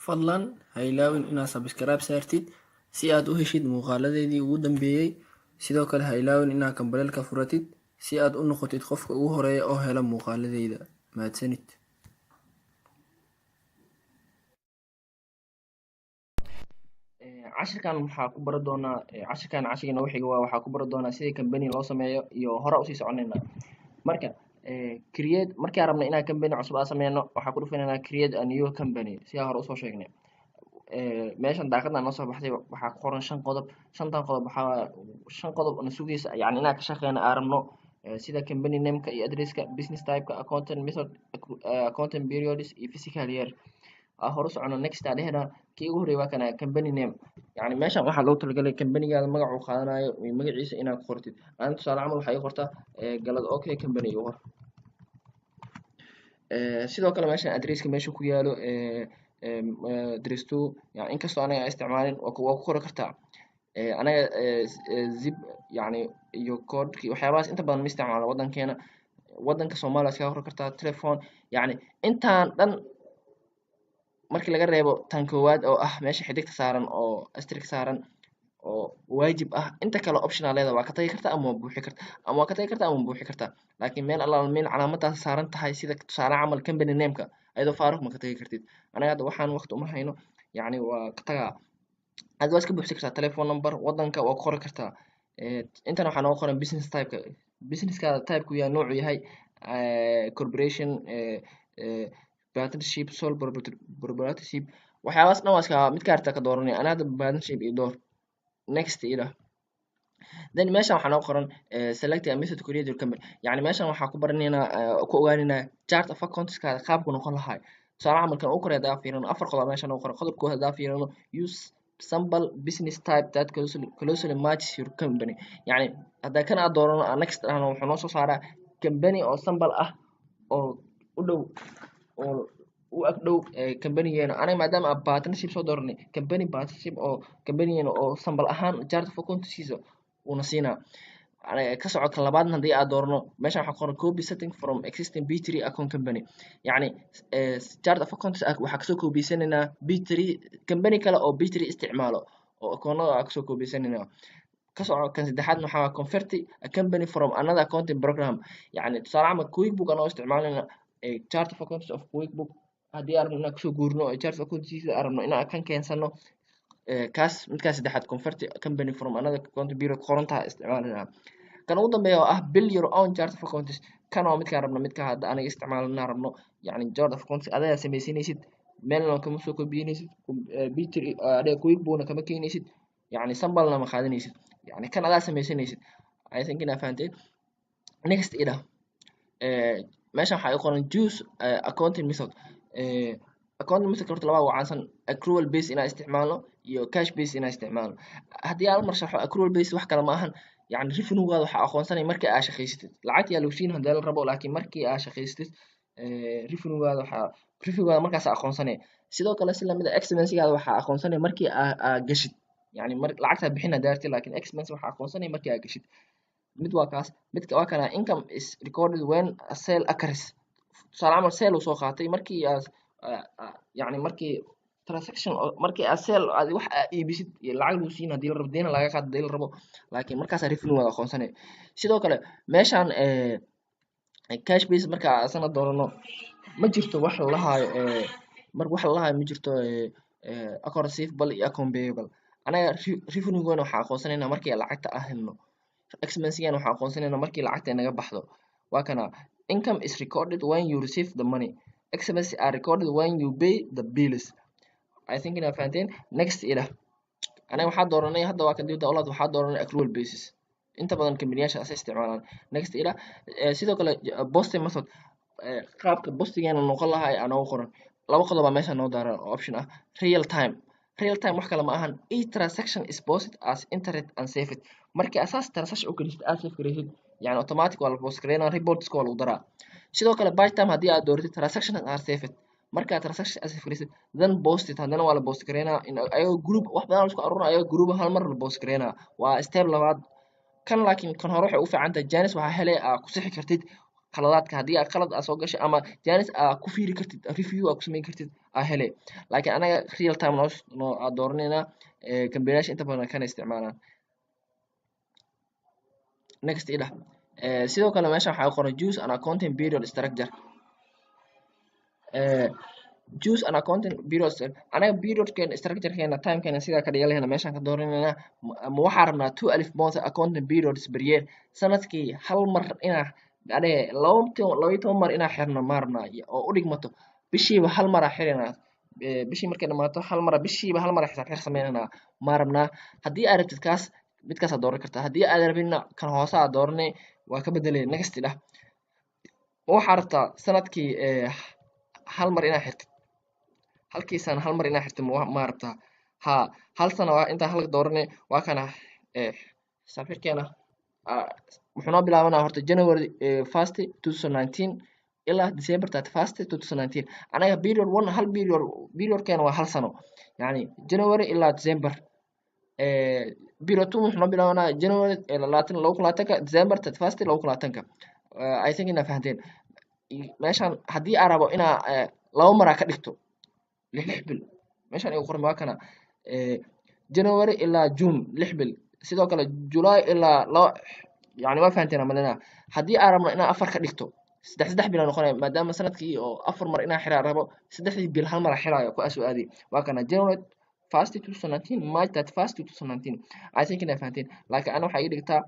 fadlan ha ilaawin inaad subscribe saartid si aad u heshid muuqaaladeedii ugu dambeeyay. Sidoo kale ha ilaawin inaad kambalelka furatid si aad u noqotid qofka ugu horeeya oo hela muuqaaladeyda. Mahadsanid. cashirkan waxaa ku baran doonaa casharkeena waxiga waxaa ku baran doonaa sida company loo sameeyo iyo hore usii soconayna. Marka create markii aan rabno inaan company cusub aan sameyno waxaa ku dhufanayna create a new company si aan hore usoo sheegnay. meeshan daaqadna noo soo baxday waxaa ku qoran 5 qodob. 5tan qodob waxaa 5 qodob oo sugaysa yani inaan ka shaqeyno aan rabno sida company name-ka iyo address-ka, business type-ka, accounting method, accounting periods iyo physical year. hore socono next aan dhehna kii ugu horeeya waa kana company name. yani meeshan waxaa loogu talagalay company-gaada magaca uu qaadanayo iyo magaciisa inaad ku qortid. aan tusaale camal waxay qortaa galad okay company ugu hor. sidoo kale meeshan address-ka meesha ku yaalo address 2 yani inkastoo anaga aan isticmaalin waa ku qori kartaa. anaga zip yani iyo code waxyaabahaas inta badan ma isticmaalo wadankeena. wadanka Soomaaliya iska qori kartaa telephone yani intaan dhan markii laga reebo tan koowaad oo ah meesha xidigta saaran oo asterisk saaran oo waajib ah inta kale optional leedahay waa ka tagi kartaa ama waa buuxi kartaa ama waa ka tagi kartaa ama buuxi kartaa. laakiin meel allaala meel calaamadaas saaran tahay sida tusaale camal company name-ka ayadoo faaruq ma ka tagi kartid. anaga hadda waxaan waqti uma hayno yani waa ka tagaa. aad waa iska buuxsi kartaa telephone number wadanka waa ku qori kartaa. intan waxaa nooga qoran business type-ka. business-kaada type-ku yaa noocu yahay corporation, partnership, sole proprietorship waxyaabahaas dhan waa iska midka harta ka dooranaya. ana hadda partnership iyo door next ida. then meeshan waxaa nooga qoran select a method to create your company. yani meeshan waxaa ku baranaynaa ku ogaanaynaa chart of accounts-kaada qaabku noqon lahay. tusaale camal kan ugu koreeya hadaa fiirino 4 qodob meeshan nooga qoran. qodobka hadaa fiirino use sample business type that closely matches your company. yani hadaa kan aad doorano next ahna wuxuu noo soo saaraa company oo sample ah oo u dhow oo u ag dhow company-geena. anaga maadaama aan partnership soo dooranay company partnership oo company-geena oo sample ahaan chart of accounts-kiisa uuna siinaa. ka soco kan labaadna haddii aad doorano meeshan waxaa qoran copy setting from existing B3 account company. yani chart of accounts waxaa kasoo koobiyeysanayna B3 company kale oo B3 isticmaalo oo akoonada aa kasoo koobiyeysanayna. ka soco kan saddexaadna waxaa convert a company from another accounting program. yani tusaale camal QuickBook anoo isticmaalayna chart of accounts of QuickBook haddii aan rabno inaan kasoo guurino chart of accounts-kiisa aan rabno inaan kan keensano kaas midkaas saddexaad convert company from another accounting period qorantaa isticmaalayna. kan ugu dambeeya oo ah build your own chart of accounts. kan waa midkaan rabno midka hadda aniga isticmaalana rabno yani chart of accounts adiga sameysanaysid meelna kama soo koobiyanaysid B3 adiga QuickBook-na kama keenaysid yani sample-na ma qaadanaysid yani kan adaa sameysanaysid. I think inaa fahanteen. next ida meeshan waxaa qoran choose accounting method. accounting method horta labaa waa caansan accrual base inaa isticmaalno iyo cash base inaa isticmaalno. haddii aan mar sharxo accrual base wax kale ma ahan yani revenue-gaada waxaa aqoonsanaya markii aad shaqaysatid. lacagta yaa lagu siin haddii la rabo laakiin markii aad shaqaysatid revenue-gaada markaas aqoonsanaya. sidoo kale si lamid ah expense-gaada waxaa aqoonsanaya markii aad gashid yani lacagta bixina daartid laakiin expense waxaa aqoonsanaya markii aad gashid. mid waa kaas. midka waa kana income is recorded when a sale occurs. tusaale camal sale uu soo qaatay markii aad yani markii transaction markii aad sale aad wax aad iibisid iyo lacag lagu siin haddii la rabo deena laga qaado haddii la rabo laakiin markaas revenue waa aqoonsanaya. sidoo kale meeshan cash base marka asana doorano ma jirto wax la lahaayo mar wax la lahaayo ma jirto account receivable iyo account payable. anaga revenue-goona waxaa aqoonsanayna markii lacagta aan helno. expense-geena waxaa aqoonsanayna markii lacagta naga baxdo. waa kana income is recorded when you receive the money. expenses are recorded when you pay the bills. I think inaa fahanteen. next ida anaga waxaa dooranay hadda waa kan dibda olaad waxaa dooranay accrual basis. inta badan kambaniyasha asay isticmaalaan. next ida sidoo kale posting method qaabka postigeena noqon lahay aa noogu qoran. 2 qodob baa meesha noo daaran oo option ah real time. real time wax kale ma ahan each transaction is posted as entered and saved. markii asaas transaction u gelisid aad save gareysid yani automatic waa la post gareynaa reports-ka waa lagu daraa. sidoo kale batch time haddii aad dooratid transaction are saved markaa transaction aad save gareysid then post it haddana waa la post gareynaa ayagoo group wax badan la isku aruurinaa ayagoo group hal mar la post gareynaa. waa step labaad. kan laakiin kan hore waxay u fiican tahay Janice waxaa helay ku sixi kartid qaladaadka haddii aad qalad soo gashay ama jaanis aad ku fiiri kartid review aad ku samayn kartid aa hele laakiin anaga real time noo aad dooranayna kambaniyyaasha inta badan kana isticmaalaan next ida sidoo kale meesha waxaa qoran choose an accounting period structure choose an accounting period anaga periodkeena structurekeena timekeena sidaa ka dhigalehna meeshaan ka dooranayna ma waxaa rabnaa 2 alif month accounting periods per year sanadkii hal mar inaa adee 12 mar inaa xirno ma rabnaa oo u dhigmato bishiiba hal mar xirina bishii markay dhamaato hal mar bishiiba hal mar xisaab xir sameynaa ma rabnaa haddii aad rabtid kaas midkaas aad dooran kartaa haddii aad rabidna kan hoose aad dooranay waa ka bedelay next ida waxaa rabtaa sanadkii hal mar inaa xirtid halkii sano hal mar inaa xirtid ma rabtaa ha hal sano waa intaa halka dooranay waa kana xisaab xirkeena wuxuu noo bilaabanaa horta January 1st 2019 ilaa December 31st 2019 anaga period 1 hal periodkeena waa hal sano yani January ilaa December period 2 wuxuu noo bilaabanaa January 2020 December 31st 2020 I think inaa fahanteen meeshaan haddii aan rabo inaa 2 mar ka dhigto 6 bil meeshaan ay qoran waa kana January ilaa June 6 bil sidoo kale July ilaa yani waa fahanteen amalena haddii aan rabno inaa 4 ka dhigto 3 bil noqonay maadaama sanadkii oo 4 mar inaa xiraa rabo 3 bil hal mar xiraayo ku soo aadi waa kana January 1st 2019 March 31st 2019 I think inaa fahanteen laakiin ana waxa ii dhigtaa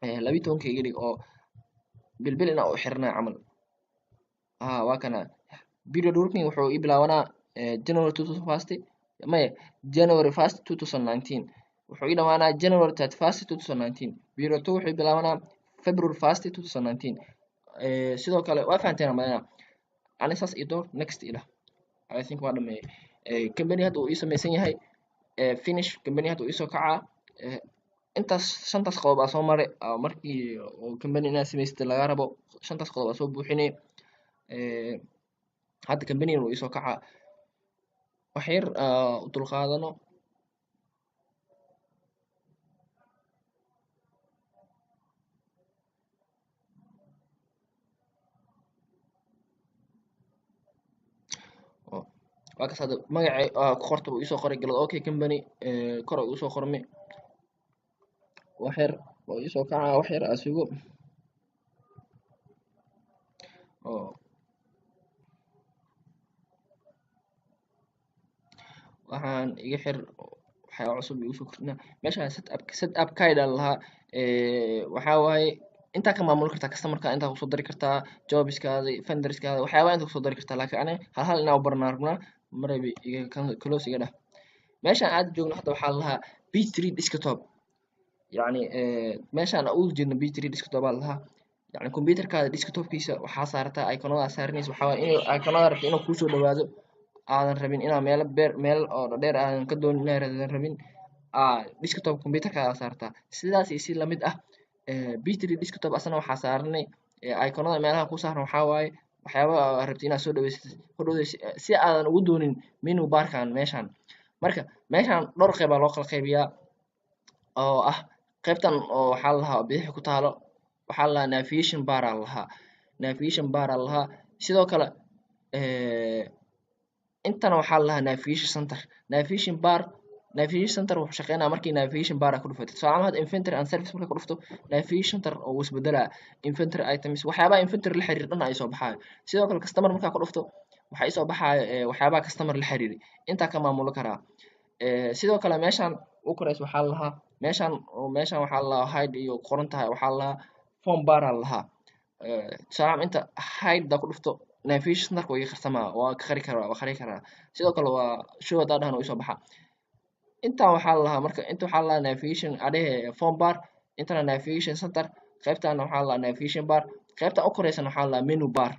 12 iga dhig oo bilbil inaa u xirnaa camal waa kana period working wuxuu ii bilaabanaa January 2001 may January 1st 2019 wuxuu ii dhamaanaa January 31st 2019 period 2 wuxuu bilaabanaa February 1st 2019 sidoo kale waa fahanteen amalena anisaas iyo door next ila I think waa dhameeyay company hadda uu ii samaysan yahay finish company hadda uu ii soo kacaa intaas shantaas qodob aa soo maray markii oo company inaa samaystay laga rabo shantaas qodob aa soo buuxinay hadda company uu ii soo kacaa wax yar u dulqaadano waa kaas hadda magacay ku qorta uu ii soo qoray galad okay company kor uu soo qormay wax yar oo ii soo kacaa wax yar asugo waxaan iga xir waxaa cusub igu soo kordhina meeshaan set up guide lahaa waxaa waaye intaa ka maamuli kartaa customerka intaa kusoo dari kartaa jobskaada vendorskaada waxyaabaha intaa kusoo dari kartaa laakiin aniga hal inaa u baranaa rabnaa marabi iga close iga dhah meeshaan aad joogno hadda waxaa lahaa B3 desktop yani meeshaan ugu jeedno B3 desktop aa lahaa yani computerkaada desktopkiisa waxaa saartaa iconada saaranaysa waxaa waaye inuu iconada rabto inuu kusoo dhawaado aadan rabin inaa meel oo dheer aadan ka doonin inaadan rabin desktop computerkaada saartaa sidaas iyo si lamid ah B3 desktop asana waxaa saaranay iconada meelaha ku saaran waxaa waaye waxyaabaha rabtid inaad soo dhaweysid si aadan ugu doonin menu barkan meeshaan marka meeshaan dhowr qayb aa loo kala qaybiyaa oo ah qaybtan oo waxaa lahaa bidix ku taalo waxaa lahaa navigation bar aa lahaa sidoo kale intana waxaa lahaa navigation center wuxuu shaqeynaa markii navigation bar ku dhufatid tusaale ahaan inventory and service marka ku dhufto navigation center oo isbedelaa inventory items waxyaabaha inventory la xiriir dhan ay soo baxaayo sidoo kale customer marka ku dhufto waxay soo baxaayo waxyaabaha customer la xiriiri intaa ka maamulo karaa sidoo kale meeshaan u koreys waxaa lahaa meeshaan waxaa lahaa hide iyo qoran tahay waxaa lahaa form bar aa lahaa tusaale inta hide da ku dhufto navigation centerka way qarsamaa waa ka qari karaa sidoo kale waa show hadaa dhahan way soo baxaa intaan waxaa lahaa marka inta waxaa lahaa navigation adhehe form bar intana navigation center qaybtana waxaa lahaa navigation bar qaybta u koreysan waxaa lahaa menu bar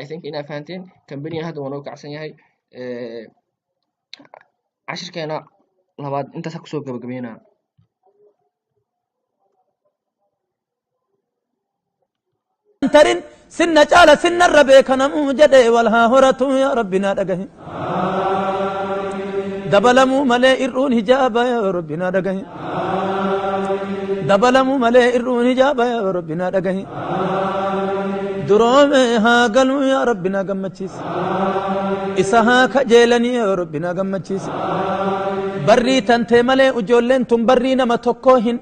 I think inaa fahanteen company hadda waa noo kacsan yahay cashirkeena labaad intaas kusoo gabagabeynaa ترين سنة جالة سنة ربيك نمو جدي والها هرتو يا ربنا دقه دبلمو ملي إرون هجابة يا ربنا دقه دبلمو ملي إرون هجابة يا ربنا دقه درومي ها قالوا يا ربنا قمتشيس إسها كجيلني يا ربنا قمتشيس بري تنتي ملي وجولين تم بري نما توكو هن